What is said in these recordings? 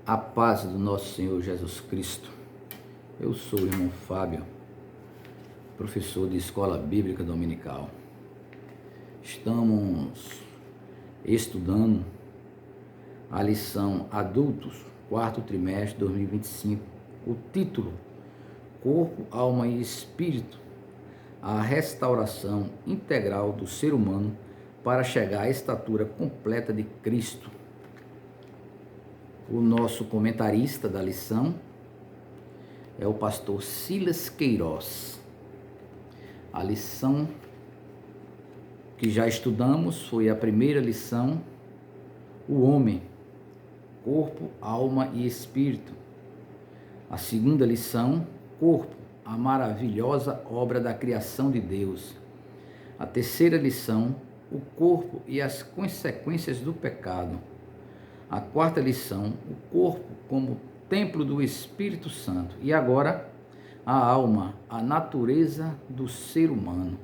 A paz do nosso Senhor Jesus Cristo. Eu sou o irmão Fábio, professor de Escola Bíblica Dominical. Estamos estudando a lição Adultos, quarto trimestre de 2025. O título: Corpo, Alma e Espírito, a restauração integral do ser humano para chegar à estatura completa de Cristo. O nosso comentarista da lição é o pastor Silas Queiroz. A lição que já estudamos foi a primeira lição, o homem, corpo, alma e espírito. A segunda lição, corpo, a maravilhosa obra da criação de Deus. A terceira lição, o corpo e as consequências do pecado. A quarta lição, o corpo como templo do Espírito Santo. E agora, a alma, a natureza do ser humano.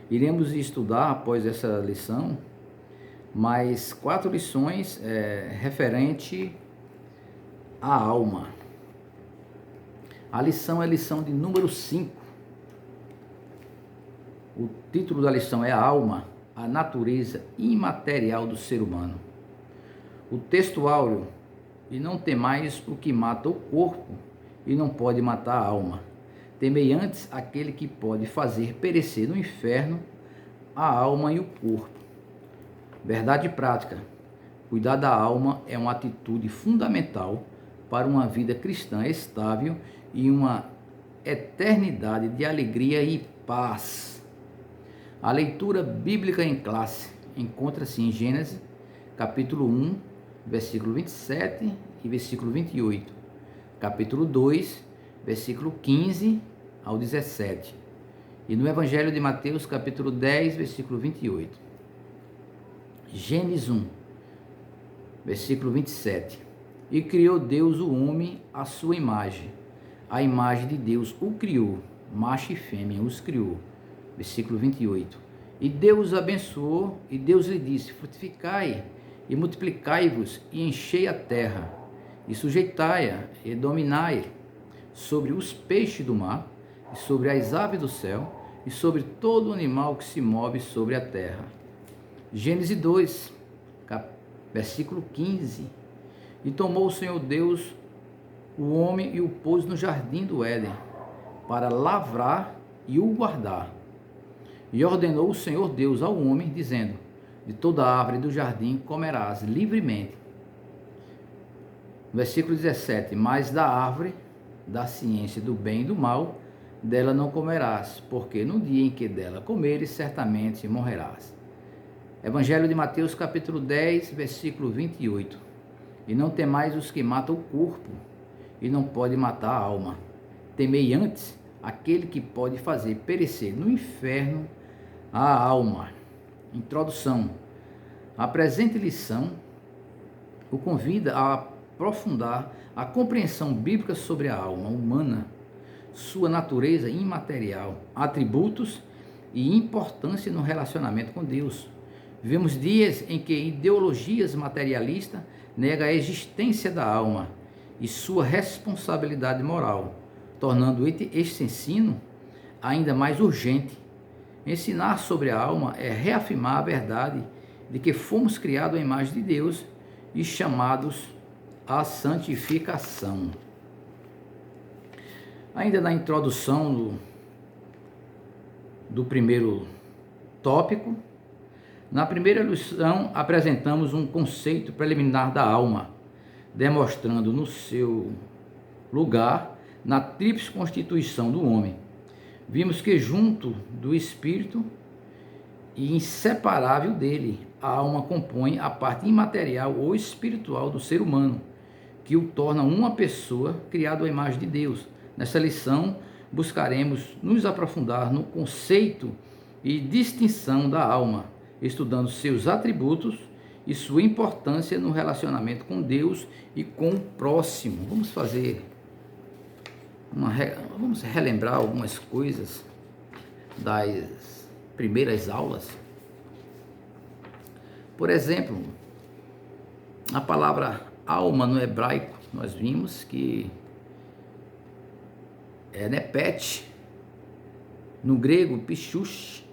Iremos estudar, após essa lição, mais 4 lições referente à alma. A lição é a lição de número 5. O título da lição é a alma, a natureza imaterial do ser humano. O texto áureo: e não temais o que mata o corpo e não pode matar a alma. Temei antes aquele que pode fazer perecer no inferno a alma e o corpo. Verdade prática: cuidar da alma é uma atitude fundamental para uma vida cristã estável e uma eternidade de alegria e paz. A leitura bíblica em classe encontra-se em Gênesis, capítulo 1, versículo 27 e versículo 28. Capítulo 2, versículo 15 ao 17. E no Evangelho de Mateus, capítulo 10, versículo 28. Gênesis 1, versículo 27. E criou Deus o homem à sua imagem. A imagem de Deus o criou, macho e fêmea os criou. Versículo 28. E Deus abençoou, e Deus lhe disse: frutificai e multiplicai-vos e enchei a terra, e sujeitai-a e dominai sobre os peixes do mar, e sobre as aves do céu, e sobre todo animal que se move sobre a terra. Gênesis 2, versículo 15. E tomou o Senhor Deus o homem e o pôs no jardim do Éden, para lavrar e o guardar. E ordenou o Senhor Deus ao homem, dizendo: de toda árvore do jardim comerás livremente. Versículo 17. Mas da árvore da ciência do bem e do mal, dela não comerás, porque no dia em que dela comeres, certamente morrerás. Evangelho de Mateus, capítulo 10, versículo 28. E não temais os que matam o corpo, e não pode matar a alma. Temei antes aquele que pode fazer perecer no inferno a alma. Introdução. A presente lição o convida a aprofundar a compreensão bíblica sobre a alma humana, sua natureza imaterial, atributos e importância no relacionamento com Deus. Vivemos dias em que ideologias materialistas negam a existência da alma e sua responsabilidade moral, tornando este ensino ainda mais urgente. Ensinar sobre a alma é reafirmar a verdade de que fomos criados à imagem de Deus e chamados à santificação. Ainda na introdução do primeiro tópico, na primeira lição apresentamos um conceito preliminar da alma, demonstrando no seu lugar na tríplice constituição do homem. Vimos que junto do espírito e inseparável dele, a alma compõe a parte imaterial ou espiritual do ser humano, que o torna uma pessoa criada à imagem de Deus. Nessa lição, buscaremos nos aprofundar no conceito e distinção da alma, estudando seus atributos e sua importância no relacionamento com Deus e com o próximo. Vamos relembrar algumas coisas das primeiras aulas. Por exemplo, a palavra alma no hebraico, nós vimos que é nepete, no grego pichush.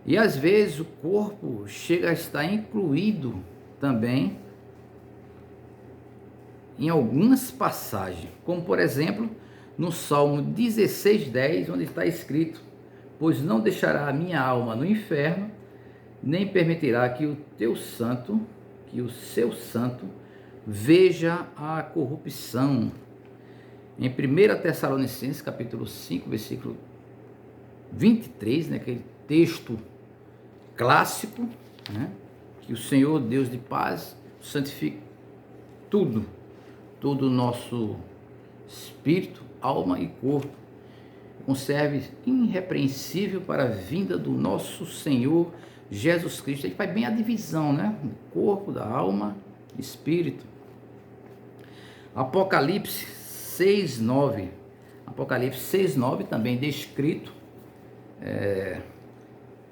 E às vezes o corpo chega a estar incluído também em algumas passagens, como por exemplo no Salmo 16:10, onde está escrito: pois não deixará a minha alma no inferno, nem permitirá que o seu santo veja a corrupção. Em 1 Tessalonicenses capítulo 5, versículo 23, né, aquele texto clássico, né, que o Senhor Deus de paz santifique todo o nosso espírito, alma e corpo, conserve irrepreensível para a vinda do nosso Senhor Jesus Cristo. Aí faz bem a divisão, né? Do corpo, da alma, espírito. Apocalipse 6:9. Apocalipse 6:9 também descrito,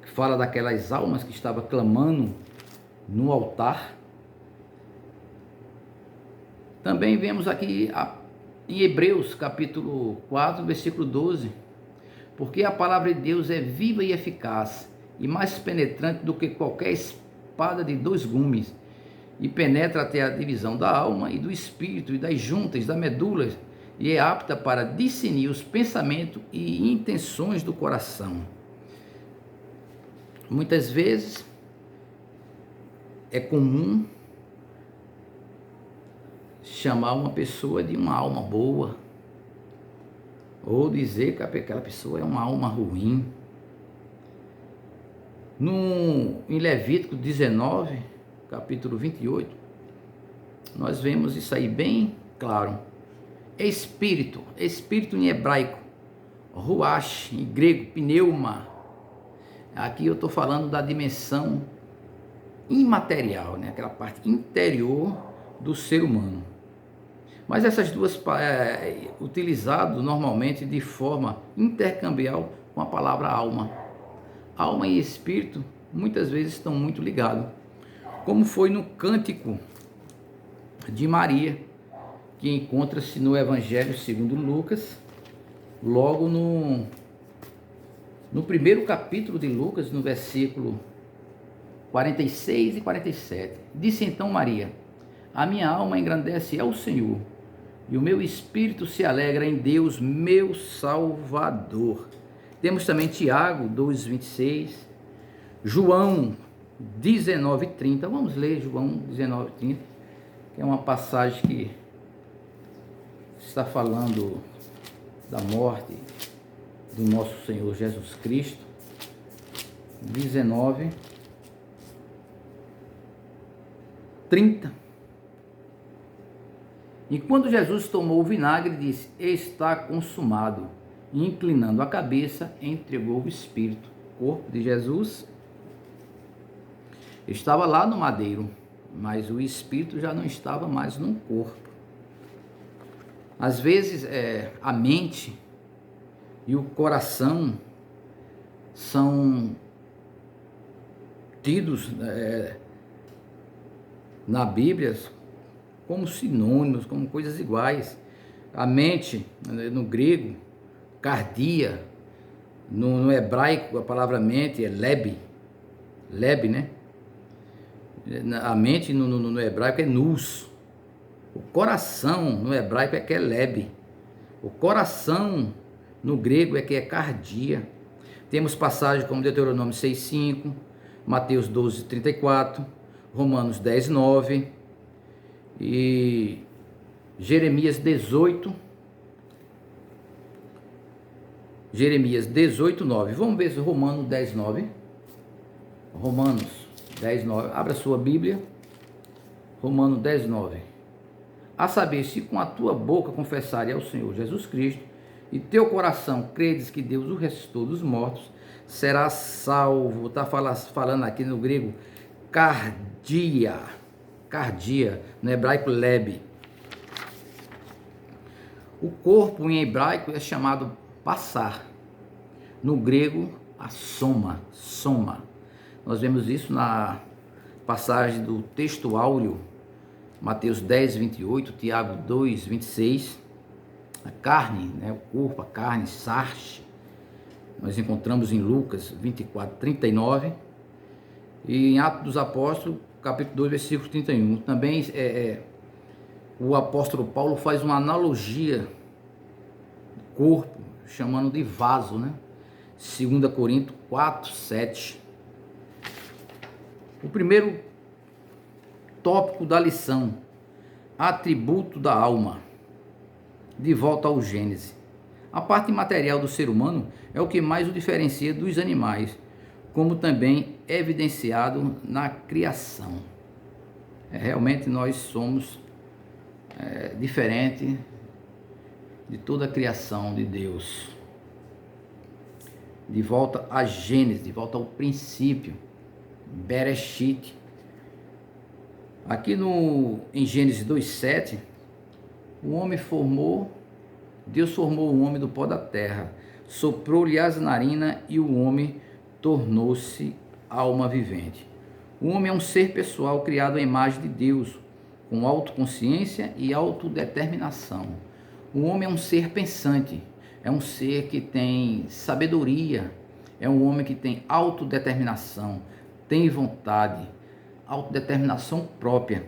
que fala daquelas almas que estavam clamando no altar. Também vemos aqui em Hebreus capítulo 4, versículo 12, porque a palavra de Deus é viva e eficaz, e mais penetrante do que qualquer espada de 2 gumes, e penetra até a divisão da alma e do espírito, e das juntas, da medula, e é apta para discernir os pensamentos e intenções do coração. Muitas vezes é comum chamar uma pessoa de uma alma boa, ou dizer que aquela pessoa é uma alma ruim. Em Levítico 19, capítulo 28, nós vemos isso aí bem claro. Espírito em hebraico, ruach, em grego, pneuma. Aqui eu estou falando da dimensão imaterial, né? Aquela parte interior do ser humano. Mas essas duas utilizado normalmente de forma intercambial com a palavra alma. Alma e espírito muitas vezes estão muito ligados, como foi no cântico de Maria, que encontra-se no Evangelho segundo Lucas, logo no primeiro capítulo de Lucas, no versículo 46 e 47. Disse então Maria: a minha alma engrandece ao Senhor, e o meu espírito se alegra em Deus, meu Salvador. Temos também Tiago 2:26, João 19:30. Vamos ler João 19:30, que é uma passagem que está falando da morte do nosso Senhor Jesus Cristo. 19:30. E quando Jesus tomou o vinagre, disse: está consumado. E inclinando a cabeça, entregou o espírito. O corpo de Jesus estava lá no madeiro, mas o espírito já não estava mais no corpo. Às vezes a mente e o coração são tidos na Bíblia como sinônimos, como coisas iguais. A mente, no grego, cardia, no hebraico a palavra mente é leb, né? A mente no hebraico é nous. O coração no hebraico é keleb. O coração no grego é que é cardia. Temos passagens como Deuteronômio 6:5, Mateus 12:34, Romanos 10:9 e Jeremias 18:9. Vamos ver se Romanos 10:9. Romanos 10:9. Abra sua Bíblia. Romanos 10:9. A saber, se com a tua boca confessares ao Senhor Jesus Cristo e teu coração credes que Deus o ressuscitou dos mortos, serás salvo. Está falando aqui no grego cardia, no hebraico leb. O corpo em hebraico é chamado passar, no grego a soma. Nós vemos isso na passagem do texto áureo Mateus 10, 28, Tiago 2, 26. A carne, né, o corpo, a carne, sarche, nós encontramos em Lucas 24, 39. E em Atos dos Apóstolos, capítulo 2, versículo 31. Também o apóstolo Paulo faz uma analogia do corpo, chamando de vaso, né? 2 Coríntios 4, 7. O primeiro tópico da lição: atributo da alma. De volta ao Gênesis. A parte material do ser humano é o que mais o diferencia dos animais, como também é evidenciado na criação. Realmente nós somos diferente de toda a criação de Deus. De volta a Gênesis, de volta ao princípio, Bereshit. Aqui em Gênesis 2:7, Deus formou o homem do pó da terra, soprou-lhe as narinas e o homem tornou-se alma vivente. O homem é um ser pessoal criado à imagem de Deus, com autoconsciência e autodeterminação. O homem é um ser pensante, é um ser que tem sabedoria, é um homem que tem autodeterminação, tem vontade, autodeterminação própria.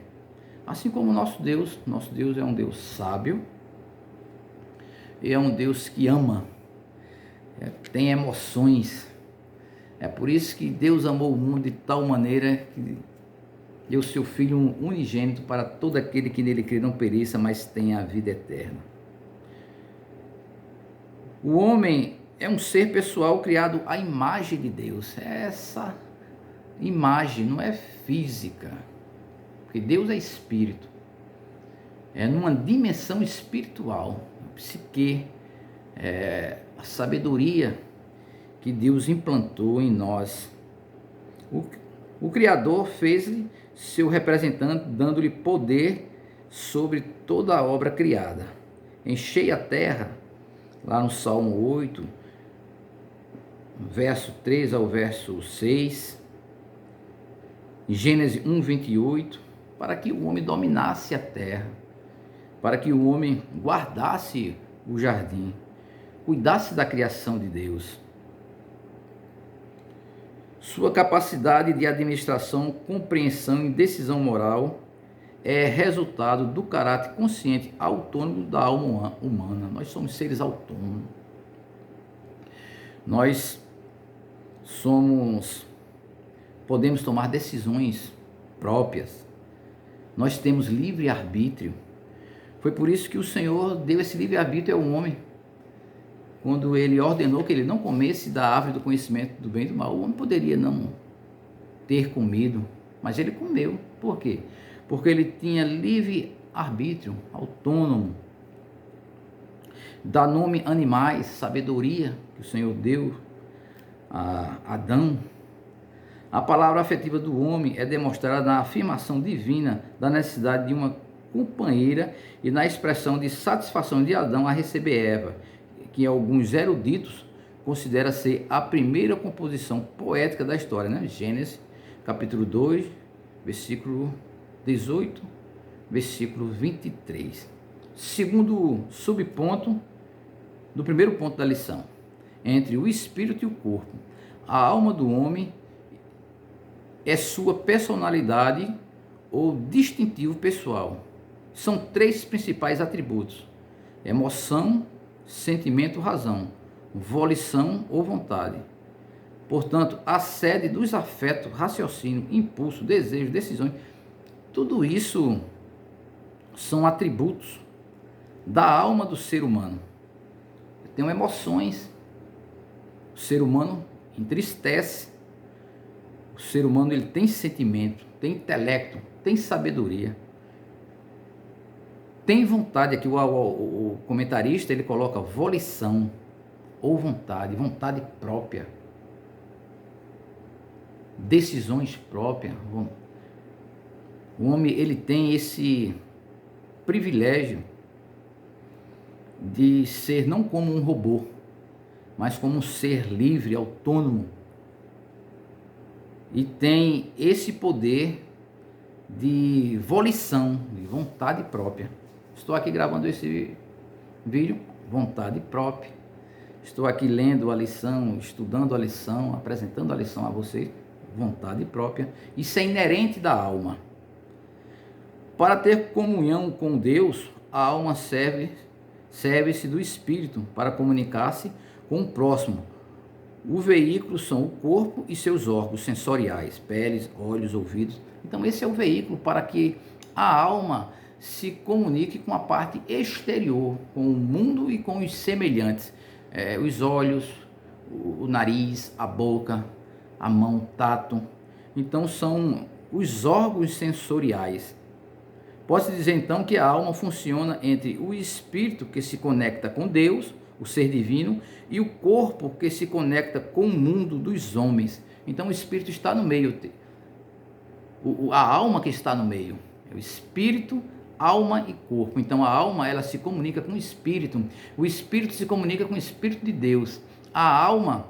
Assim como o nosso Deus é um Deus sábio, e é um Deus que ama, tem emoções. É por isso que Deus amou o mundo de tal maneira que deu seu Filho unigênito para todo aquele que nele crê não pereça, mas tenha a vida eterna. O homem é um ser pessoal criado à imagem de Deus. Essa imagem não é física, porque Deus é espírito. É numa dimensão espiritual, a psique, a sabedoria que Deus implantou em nós. O Criador fez-lhe seu representante, dando-lhe poder sobre toda a obra criada. Enchei a terra, lá no Salmo 8, verso 3 ao verso 6, Gênesis 1, 28, para que o homem dominasse a terra, para que o homem guardasse o jardim, cuidasse da criação de Deus. Sua capacidade de administração, compreensão e decisão moral é resultado do caráter consciente autônomo da alma humana. Nós somos seres autônomos. Nós podemos tomar decisões próprias. Nós temos livre-arbítrio. Foi por isso que o Senhor deu esse livre-arbítrio ao homem. Quando ele ordenou que ele não comesse da árvore do conhecimento do bem e do mal, o homem poderia não ter comido, mas ele comeu. Por quê? Porque ele tinha livre-arbítrio, autônomo. Dá nome animais, sabedoria que o Senhor deu a Adão. A palavra afetiva do homem é demonstrada na afirmação divina da necessidade de uma companheira e na expressão de satisfação de Adão a receber Eva, que alguns eruditos consideram ser a primeira composição poética da história, né? Gênesis, capítulo 2, versículo 18, versículo 23. Segundo subponto do primeiro ponto da lição, entre o espírito e o corpo, a alma do homem é sua personalidade ou distintivo pessoal. São três principais atributos: emoção, sentimento, razão, volição ou vontade. Portanto, a sede dos afetos, raciocínio, impulso, desejo, decisões, tudo isso são atributos da alma do ser humano. Tem emoções. O ser humano entristece. O ser humano ele tem sentimento, tem intelecto, tem sabedoria, tem vontade. Aqui o comentarista ele coloca volição ou vontade, vontade própria, decisões próprias. O homem ele tem esse privilégio de ser não como um robô, mas como um ser livre, autônomo, e tem esse poder de volição, de vontade própria. Estou aqui gravando esse vídeo, vontade própria. Estou aqui lendo a lição, estudando a lição, apresentando a lição a vocês, vontade própria. Isso é inerente da alma. Para ter comunhão com Deus, a alma serve-se do Espírito para comunicar-se com o próximo. O veículo são o corpo e seus órgãos sensoriais, peles, olhos, ouvidos. Então esse é o veículo para que a alma se comunique com a parte exterior, com o mundo e com os semelhantes. Os olhos, o nariz, a boca, a mão, tato. Então são os órgãos sensoriais. Pode-se dizer então que a alma funciona entre o espírito que se conecta com Deus, o ser divino, e o corpo que se conecta com o mundo dos homens. Então o espírito está no meio, a alma que está no meio, é o espírito, alma e corpo. Então a alma, ela se comunica com o espírito se comunica com o espírito de Deus, a alma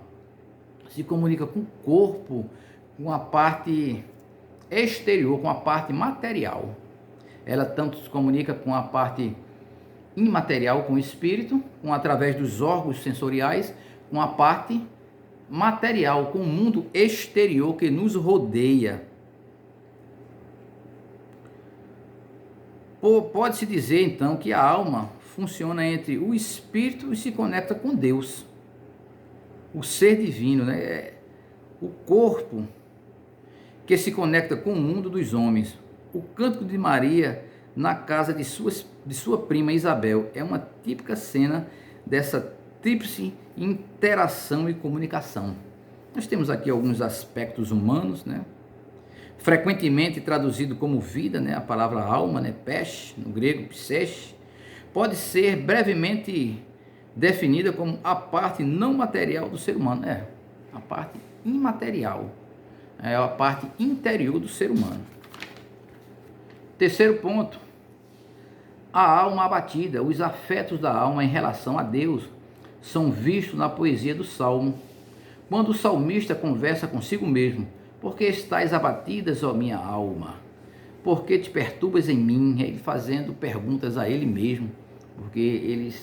se comunica com o corpo, com a parte exterior, com a parte material. Ela tanto se comunica com a parte imaterial, com o espírito, através dos órgãos sensoriais, com a parte material, com o mundo exterior que nos rodeia. Pode-se dizer então que a alma funciona entre o espírito e se conecta com Deus, o ser divino, né? O corpo que se conecta com o mundo dos homens. O cântico de Maria na casa de sua prima Isabel é uma típica cena dessa tríplice interação e comunicação. Nós temos aqui alguns aspectos humanos, né? Frequentemente traduzido como vida, né? A palavra alma, né? Pes, no grego, pseche, pode ser brevemente definida como a parte não material do ser humano. A parte imaterial, é a parte interior do ser humano. Terceiro ponto, a alma abatida. Os afetos da alma em relação a Deus são vistos na poesia do Salmo. Quando o salmista conversa consigo mesmo: por que estás abatidas, ó minha alma? Por que te perturbas em mim? Ele fazendo perguntas a ele mesmo, porque ele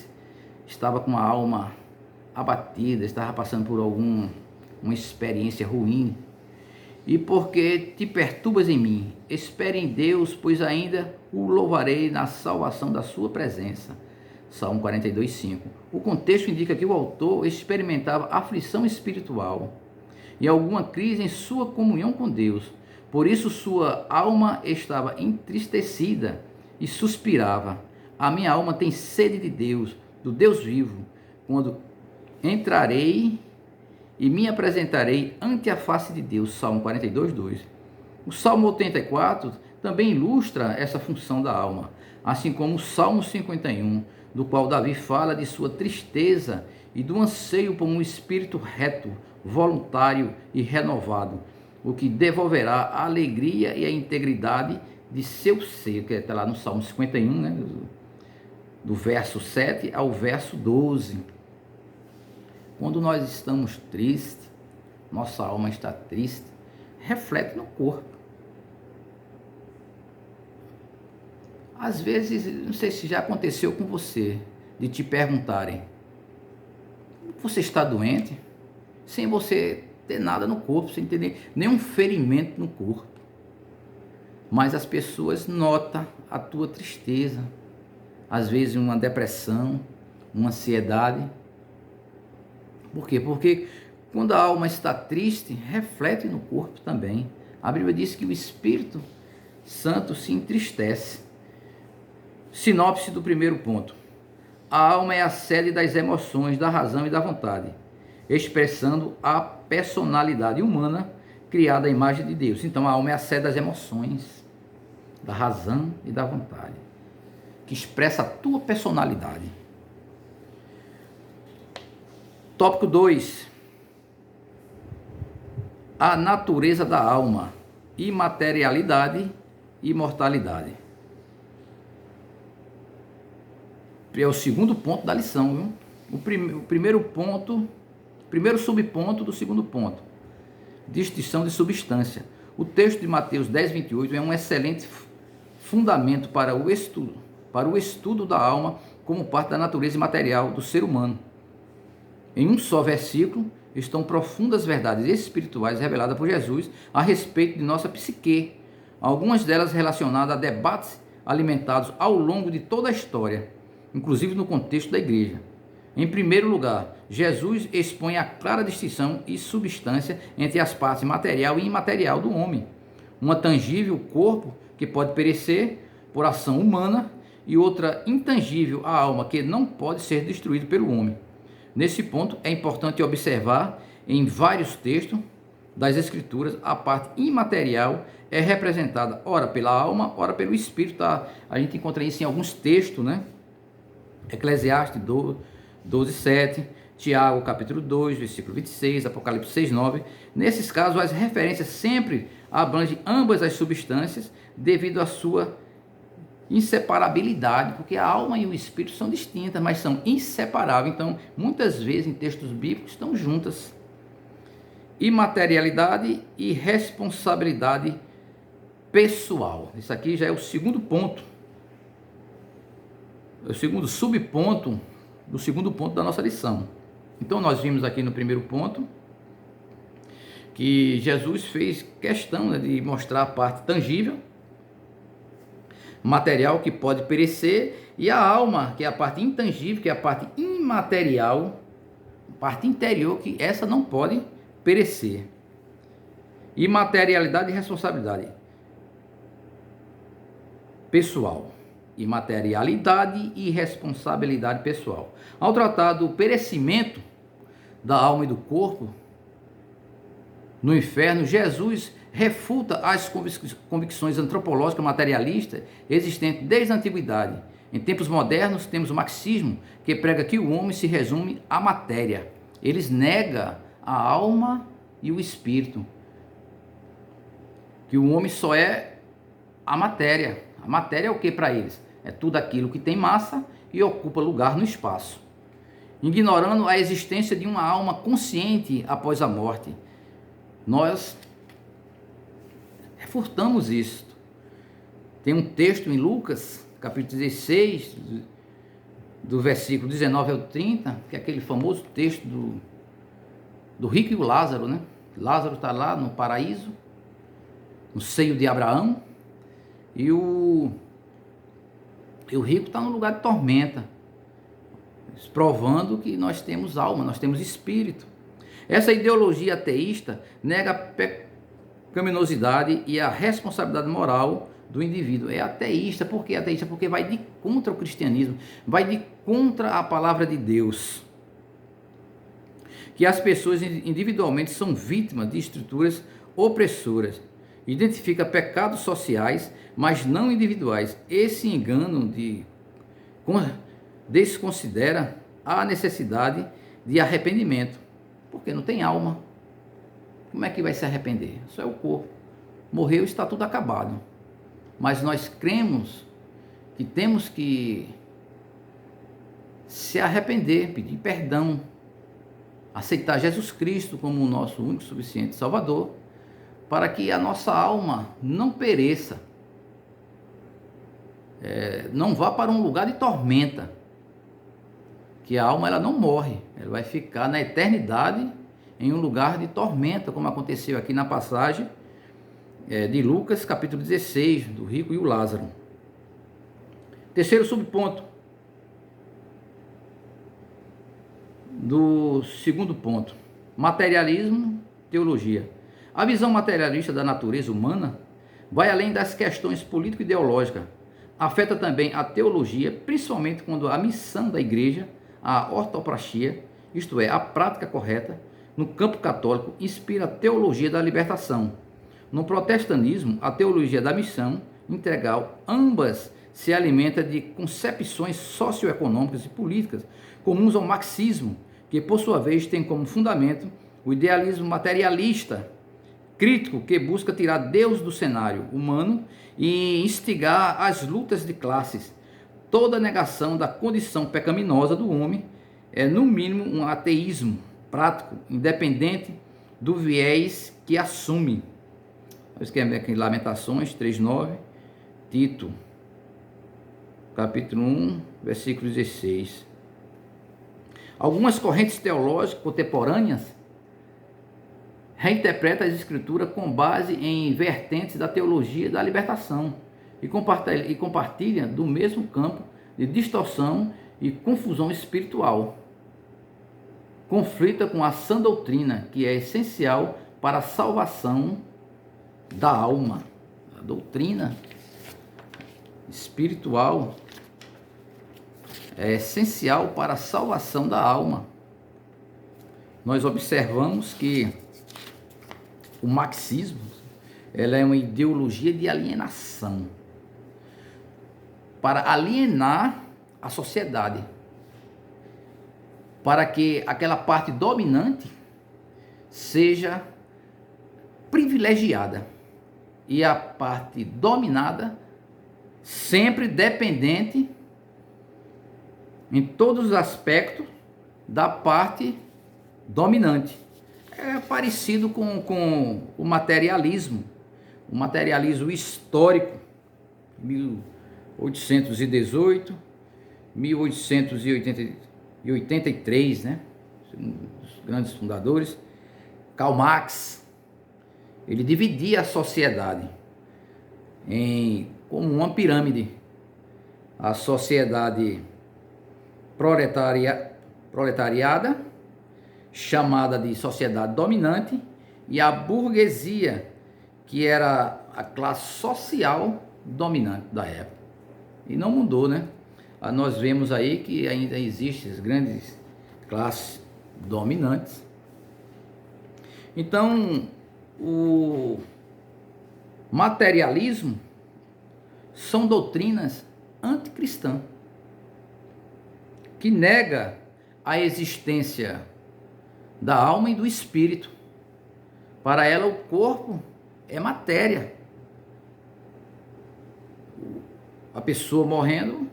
estava com a alma abatida, estava passando por uma experiência ruim. E porque te perturbas em mim? Espere em Deus, pois ainda o louvarei na salvação da sua presença. Salmo 42:5. O contexto indica que o autor experimentava aflição espiritual e alguma crise em sua comunhão com Deus. Por isso sua alma estava entristecida e suspirava: a minha alma tem sede de Deus, do Deus vivo. Quando entrarei e me apresentarei ante a face de Deus. Salmo 42:2. O Salmo 84 também ilustra essa função da alma, assim como o Salmo 51, do qual Davi fala de sua tristeza e do anseio por um espírito reto, voluntário e renovado, o que devolverá a alegria e a integridade de seu ser, que está lá no Salmo 51, né, do verso 7 ao verso 12. Quando nós estamos tristes, nossa alma está triste, reflete no corpo. Às vezes, não sei se já aconteceu com você, de te perguntarem: você está doente? Sem você ter nada no corpo, sem ter nenhum ferimento no corpo. Mas as pessoas notam a tua tristeza, às vezes uma depressão, uma ansiedade. Por quê? Porque quando a alma está triste, reflete no corpo também. A Bíblia diz que o Espírito Santo se entristece. Sinopse do primeiro ponto. A alma é a sede das emoções, da razão e da vontade, expressando a personalidade humana criada à imagem de Deus. Então a alma é a sede das emoções, da razão e da vontade, que expressa a tua personalidade. Tópico 2. A natureza da alma, imaterialidade e imortalidade. É o segundo ponto da lição, viu? O primeiro ponto, primeiro subponto do segundo ponto. Distinção de substância. O texto de Mateus 10:28 é um excelente fundamento para o estudo da alma como parte da natureza imaterial do ser humano. Em um só versículo estão profundas verdades espirituais reveladas por Jesus a respeito de nossa psique, algumas delas relacionadas a debates alimentados ao longo de toda a história, inclusive no contexto da igreja. Em primeiro lugar, Jesus expõe a clara distinção e substância entre as partes material e imaterial do homem. Uma tangível, o corpo, que pode perecer por ação humana, e outra intangível, a alma, que não pode ser destruída pelo homem. Nesse ponto, é importante observar em vários textos das Escrituras, a parte imaterial é representada ora pela alma, ora pelo espírito. Tá? A gente encontra isso em alguns textos, né? Eclesiastes 12:7, Tiago capítulo 2, versículo 26, Apocalipse 6:9. Nesses casos, as referências sempre abrangem ambas as substâncias devido à sua inseparabilidade, porque a alma e o espírito são distintas, mas são inseparáveis. Então, muitas vezes em textos bíblicos estão juntas. Imaterialidade e responsabilidade pessoal. Isso aqui já é o segundo ponto, o segundo subponto do segundo ponto da nossa lição. Então, nós vimos aqui no primeiro ponto que Jesus fez questão, né, de mostrar a parte tangível, material, que pode perecer, e a alma, que é a parte intangível, que é a parte imaterial, parte interior, que essa não pode perecer. Imaterialidade e responsabilidade pessoal. Imaterialidade e responsabilidade pessoal. Ao tratar do perecimento da alma e do corpo no inferno, Jesus refuta as convicções antropológicas materialistas existentes desde a antiguidade. Em tempos modernos, temos o marxismo, que prega que o homem se resume à matéria. Eles negam a alma e o espírito, que o homem só é a matéria. A matéria é o que para eles? É tudo aquilo que tem massa e ocupa lugar no espaço, ignorando a existência de uma alma consciente após a morte. Nós refutamos isso. Tem um texto em Lucas, capítulo 16, do versículo 19 ao 30, que é aquele famoso texto do rico e o Lázaro, né? Lázaro está lá no paraíso, no seio de Abraão, e o rico está no lugar de tormenta, provando que nós temos alma, nós temos espírito. Essa ideologia ateísta nega a pecaminosidade e a responsabilidade moral do indivíduo. É ateísta. Por que ateísta? Porque vai de contra o cristianismo, vai de contra a palavra de Deus. Que as pessoas individualmente são vítimas de estruturas opressoras. Identifica pecados sociais, mas não individuais. Esse engano desconsidera a necessidade de arrependimento, porque não tem alma. Como é que vai se arrepender? Só é o corpo. Morreu, está tudo acabado. Mas nós cremos que temos que se arrepender, pedir perdão, aceitar Jesus Cristo como o nosso único suficiente Salvador, para que a nossa alma não pereça, não vá para um lugar de tormenta, que a alma ela não morre, ela vai ficar na eternidade em um lugar de tormenta, como aconteceu aqui na passagem de Lucas, capítulo 16, do rico e o Lázaro. Terceiro subponto do segundo ponto: materialismo, teologia. A visão materialista da natureza humana vai além das questões político-ideológicas. Afeta também a teologia, principalmente quando a missão da igreja, a ortopraxia, isto é, a prática correta, no campo católico, inspira a teologia da libertação. No protestantismo, a teologia da missão integral, ambas se alimenta de concepções socioeconômicas e políticas comuns ao marxismo, que por sua vez tem como fundamento o idealismo materialista, crítico, que busca tirar Deus do cenário humano e instigar as lutas de classes. Toda negação da condição pecaminosa do homem é, no mínimo, um ateísmo prático, independente do viés que assume. aqui Lamentações 3:9, Tito, capítulo 1, versículo 16. Algumas correntes teológicas contemporâneas reinterpretam as escrituras com base em vertentes da teologia da libertação e compartilham do mesmo campo de distorção e confusão espiritual. Conflita com a sã doutrina, que é essencial para a salvação da alma. A doutrina espiritual é essencial para a salvação da alma. Nós observamos que o marxismo, ela é uma ideologia de alienação, para alienar a sociedade, para que aquela parte dominante seja privilegiada e a parte dominada sempre dependente em todos os aspectos da parte dominante. É parecido com o materialismo histórico, 1818, 1883, né? Um dos grandes fundadores, Karl Marx. Ele dividia a sociedade como uma pirâmide. A sociedade proletariada, chamada de sociedade dominante, e a burguesia, que era a classe social dominante da época. E não mudou, né? Nós vemos aí que ainda existem as grandes classes dominantes. Então, o materialismo são doutrinas anticristãs, que nega a existência da alma e do espírito. Para ela, o corpo é matéria. A pessoa morrendo,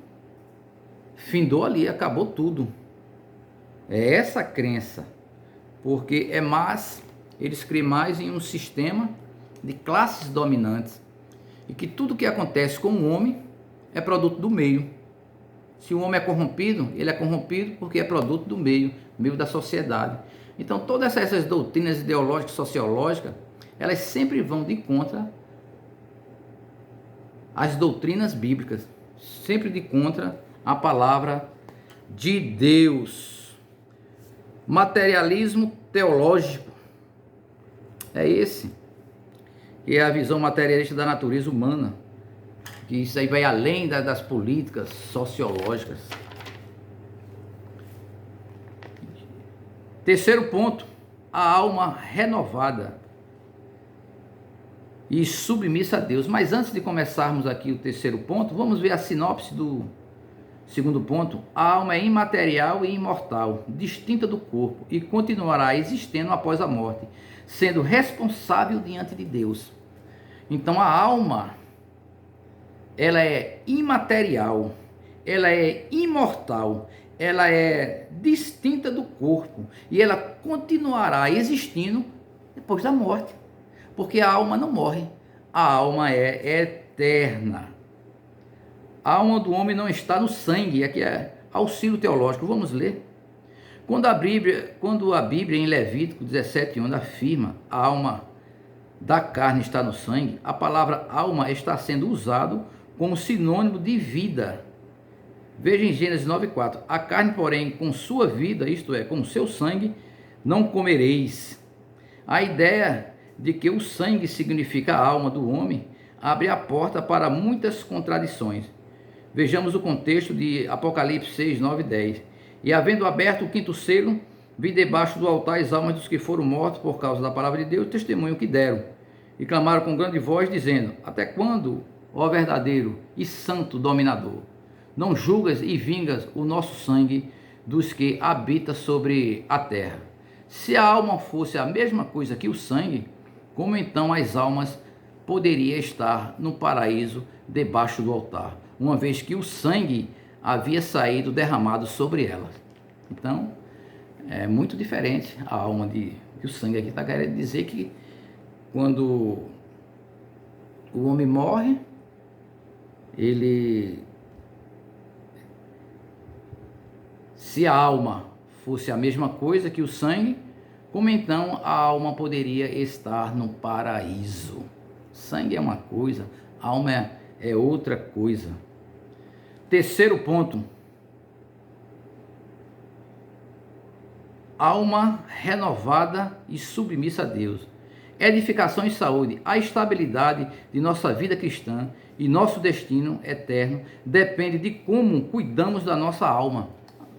findou ali, acabou tudo. É essa a crença, porque eles creem mais em um sistema de classes dominantes, e que tudo que acontece com o homem é produto do meio. Se o homem é corrompido, ele é corrompido porque é produto do meio da sociedade. Então, todas essas doutrinas ideológicas, sociológicas, elas sempre vão de contra as doutrinas bíblicas, sempre de contra a palavra de Deus. Materialismo teológico é esse, que é a visão materialista da natureza humana, que isso aí vai além das políticas sociológicas. Terceiro ponto, a alma renovada e submissa a Deus. Mas antes de começarmos aqui o terceiro ponto, vamos ver a sinopse do segundo ponto. A alma é imaterial e imortal, distinta do corpo, e continuará existindo após a morte, sendo responsável diante de Deus. Então a alma, ela é imaterial, ela é imortal, ela é distinta do corpo, e ela continuará existindo depois da morte, porque a alma não morre, a alma é eterna. A alma do homem não está no sangue. Aqui é auxílio teológico, vamos ler. Quando a Bíblia em Levítico 17:1 afirma a alma da carne está no sangue, a palavra alma está sendo usado como sinônimo de vida. Veja em Gênesis 9:4, a carne, porém, com sua vida, isto é, com seu sangue, não comereis. A ideia de que o sangue significa a alma do homem abre a porta para muitas contradições. Vejamos o contexto de Apocalipse 6, 9 e 10. E havendo aberto o quinto selo, vi debaixo do altar as almas dos que foram mortos por causa da palavra de Deus, o testemunho que deram. E clamaram com grande voz, dizendo: até quando, ó verdadeiro e santo dominador, não julgas e vingas o nosso sangue dos que habitam sobre a terra? Se a alma fosse a mesma coisa que o sangue, como então as almas poderiam estar no paraíso debaixo do altar, uma vez que o sangue havia saído derramado sobre elas? Então, é muito diferente a alma que o sangue. Aqui está querendo dizer que quando o homem morre, se a alma fosse a mesma coisa que o sangue, como então a alma poderia estar no paraíso? Sangue é uma coisa, alma é outra coisa. Terceiro ponto: alma renovada e submissa a Deus. Edificação e saúde. A estabilidade de nossa vida cristã e nosso destino eterno depende de como cuidamos da nossa alma.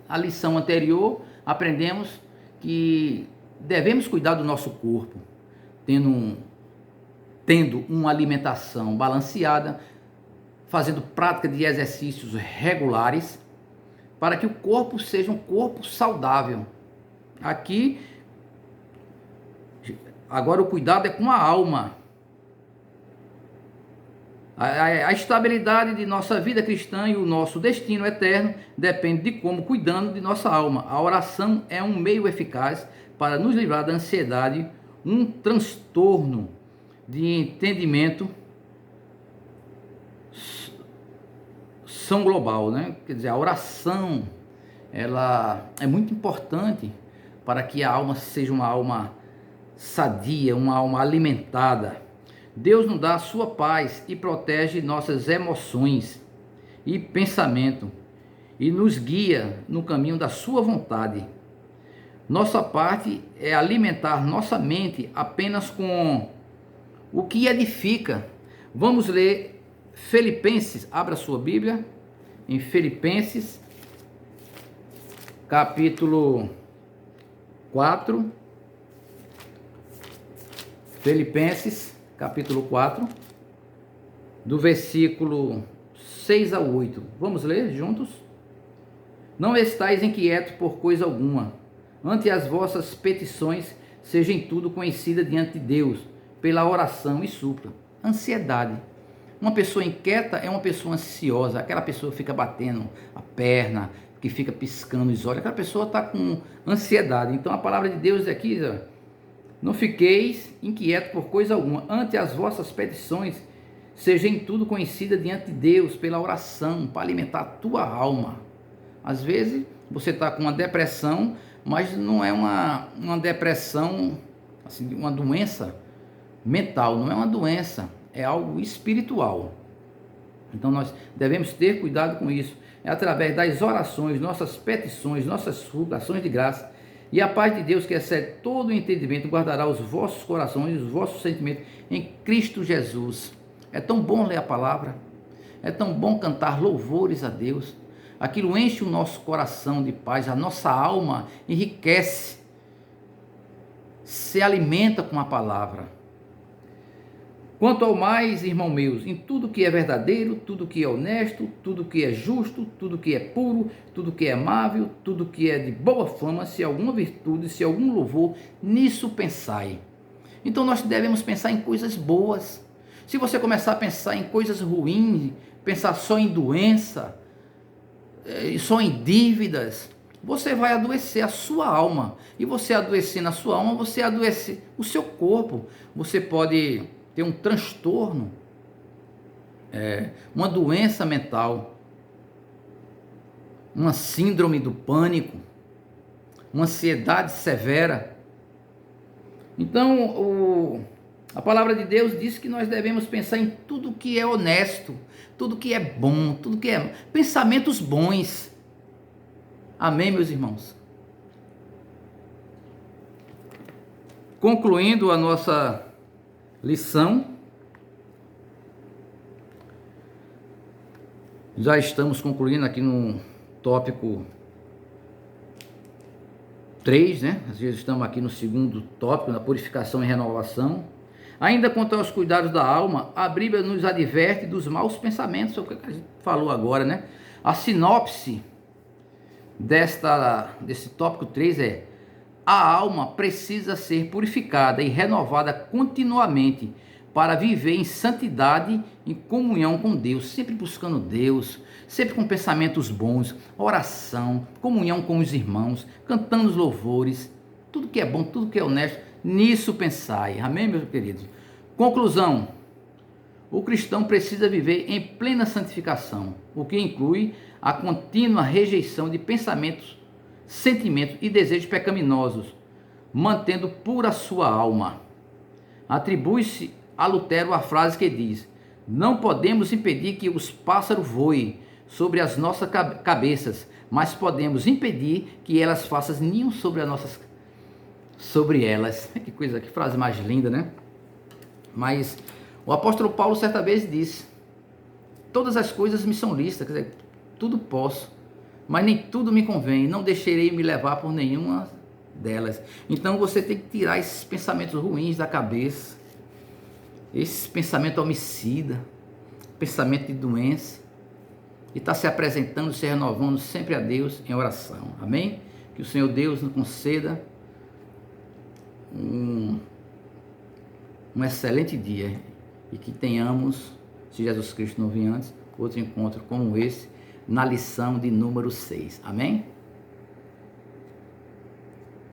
A lição anterior, aprendemos que devemos cuidar do nosso corpo, tendo uma alimentação balanceada, fazendo prática de exercícios regulares, para que o corpo seja um corpo saudável. Aqui, agora o cuidado é com a alma. A estabilidade de nossa vida cristã e o nosso destino eterno depende de como cuidando de nossa alma. A oração é um meio eficaz para nos livrar da ansiedade, um transtorno de entendimento são global, né? Quer dizer, a oração, ela é muito importante para que a alma seja uma alma sadia, uma alma alimentada. Deus nos dá a sua paz e protege nossas emoções e pensamento e nos guia no caminho da sua vontade. Nossa parte é alimentar nossa mente apenas com o que edifica. Vamos ler Filipenses, abra sua Bíblia, em Filipenses, capítulo 4, Filipenses, capítulo 4, do versículo 6 ao 8. Vamos ler juntos? Não estais inquietos por coisa alguma, ante as vossas petições sejam em tudo conhecidas diante de Deus, pela oração e súplica. Ansiedade. Uma pessoa inquieta é uma pessoa ansiosa, aquela pessoa que fica batendo a perna, que fica piscando os olhos, aquela pessoa está com ansiedade. Então a palavra de Deus aqui, não fiqueis inquietos por coisa alguma, ante as vossas petições, seja em tudo conhecida diante de Deus, pela oração, para alimentar a tua alma. Às vezes você está com uma depressão, mas não é uma depressão, assim, uma doença mental, não é uma doença, é algo espiritual. Então nós devemos ter cuidado com isso. É através das orações, nossas petições, nossas súplicas de graça, e a paz de Deus, que excede todo o entendimento, guardará os vossos corações e os vossos sentimentos em Cristo Jesus. É tão bom ler a palavra, é tão bom cantar louvores a Deus. Aquilo enche o nosso coração de paz, a nossa alma enriquece, se alimenta com a palavra. Quanto ao mais, irmão meus, em tudo que é verdadeiro, tudo que é honesto, tudo que é justo, tudo que é puro, tudo que é amável, tudo que é de boa fama, se alguma virtude, se algum louvor, nisso pensai. Então nós devemos pensar em coisas boas. Se você começar a pensar em coisas ruins, pensar só em doença, só em dívidas, você vai adoecer a sua alma. E você adoecendo a sua alma, você adoece o seu corpo. Você pode ter um transtorno, uma doença mental, uma síndrome do pânico, uma ansiedade severa. Então, a palavra de Deus diz que nós devemos pensar em tudo que é honesto, tudo que é bom, tudo que é pensamentos bons. Amém, meus irmãos? Concluindo a nossa lição, já estamos concluindo aqui no tópico 3, né? Às vezes estamos aqui no segundo tópico, na purificação e renovação. Ainda quanto aos cuidados da alma, a Bíblia nos adverte dos maus pensamentos, é o que a gente falou agora, né? A sinopse desse tópico 3 é: a alma precisa ser purificada e renovada continuamente para viver em santidade, em comunhão com Deus, sempre buscando Deus, sempre com pensamentos bons, oração, comunhão com os irmãos, cantando os louvores, tudo que é bom, tudo que é honesto, nisso pensai. Amém, meus queridos? Conclusão: O cristão precisa viver em plena santificação, o que inclui a contínua rejeição de pensamentos, sentimentos e desejos pecaminosos, mantendo pura sua alma. Atribui-se a Lutero a frase que diz: não podemos impedir que os pássaros voem sobre as nossas cabeças, mas podemos impedir que elas façam ninho sobre elas. Que coisa, que frase mais linda, né? Mas o apóstolo Paulo certa vez disse: todas as coisas me são lícitas, quer dizer, tudo posso, mas nem tudo me convém, não deixarei me levar por nenhuma delas. Então você tem que tirar esses pensamentos ruins da cabeça, esse pensamento homicida, pensamento de doença, e está se apresentando, se renovando sempre a Deus em oração. Amém? Que o Senhor Deus nos conceda um excelente dia e que tenhamos, se Jesus Cristo não vir antes, outro encontro como esse, na lição de número 6. Amém?